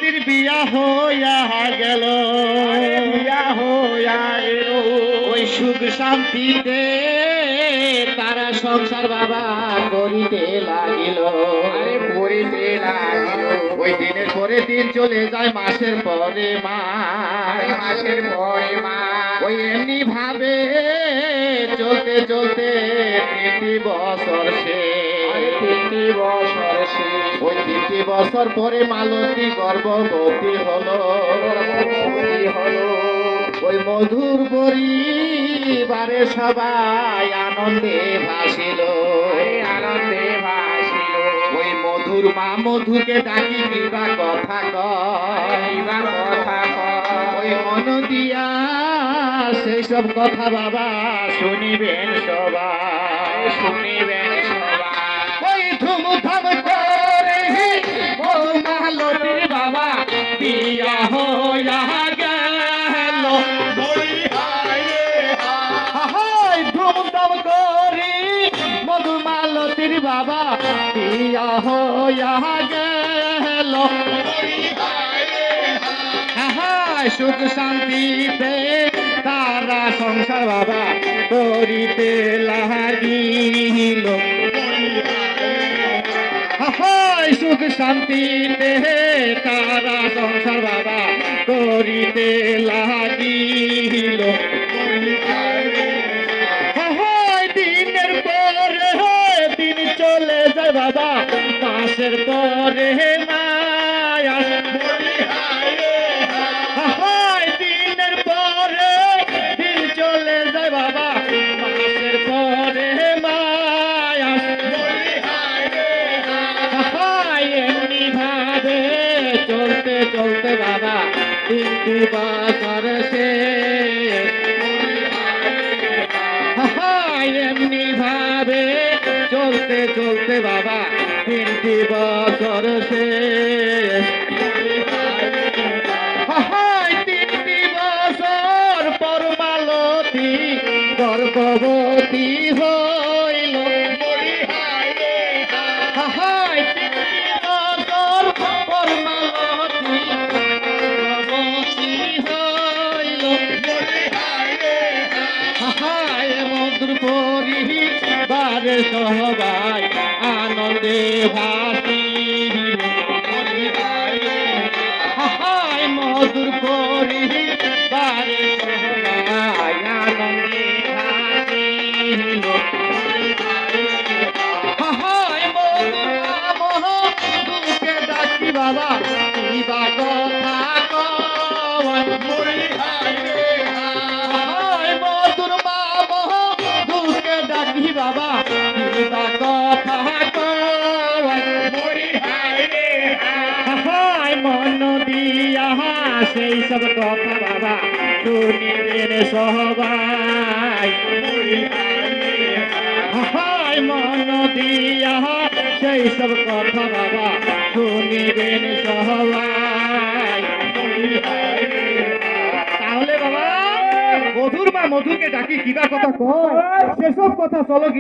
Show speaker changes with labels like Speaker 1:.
Speaker 1: মালতীর বিয়া হইয়া গেল,
Speaker 2: বিয়া হইয়া গেল।
Speaker 1: ওই সুখ শান্তিতে তারা সংসার বাবা করিতে লাগিল।
Speaker 2: আরে পড়িতে লাগিল।
Speaker 1: ওই দিনের পরে দিন চলে যায়, মাসের পরে
Speaker 2: আরে
Speaker 1: মাস,
Speaker 2: মাসের পরে মাস।
Speaker 1: ওই এমনি ভাবে চলতে চলতে 3টি বছর
Speaker 2: আরে
Speaker 1: শেষ।
Speaker 2: 3টি বছর শেষ।
Speaker 1: ওই 3টি বছর পরে মালতী গর্ভবতী হলো।
Speaker 2: গর্ভবতী হলো।
Speaker 1: ওই মধুর পরিবারে সবাই আনন্দে ভাসিল।
Speaker 2: আরে আনন্দে ভাসিল।
Speaker 1: ওই মধুর মা মধুকে ডাকি কিবা কথা কয়,
Speaker 2: কিবা কথা কয়।
Speaker 1: ওই মন দিয়া সেই সব কথা বাবা শুনিবেন সবাই।
Speaker 2: শুনিবেন সবাই।
Speaker 1: ওই ধুমধাম করে মধু মালতীর বাবা বিয়া হইয়া গেল। হায় ধুমধাম করি মধু মালতীর বাবা বিয়া হইয়া গেল। হায় সুখ শান্তিতে তারা সংসার বাবা করিতে লাগিল। হায় সুখ শান্তিতে তারা সংসার বাবা করিতে লাগিল। হায় দিনের পরে দিন চলে যায় বাবা, মাসের পরে মাস। হায় দিনের পরে দিন চলে যায় বাবা, মাসের পরে মাস। হায় এমনি ভাবে চলতে চলতে বাবা 3টি বছর শেষ। হায় এমনি ভাবে চলতে চলতে বাবা 3টি বছর শেষ। হায় 3টি বছর পর মালতী গর্ভবতী হইল। হায় 3টি বছর পর মালতী গর্ভবতী হইল। হায় মধুর পরিবারে সবাই আনন্দে ভাসিল। হায় মধুর পরিবারে সবাই আনন্দে ভাসিল। হায় মধুর দুঃখে ডাকি বাবা কিবা কথা কয়। হায় মধুর দুঃখে ডাকি বাবা কিবা কথা কয়। হায় মন দিয়া সেই সব কথা বাবা শুনিবেন সবাই। হায় মন দিয়া সেই সব কথা বাবা শুনিবেন সবাই। তাহলে বাবা মধুর মা মধুকে ডাকি কিবা কথা কয়, সেসব কথা চলো।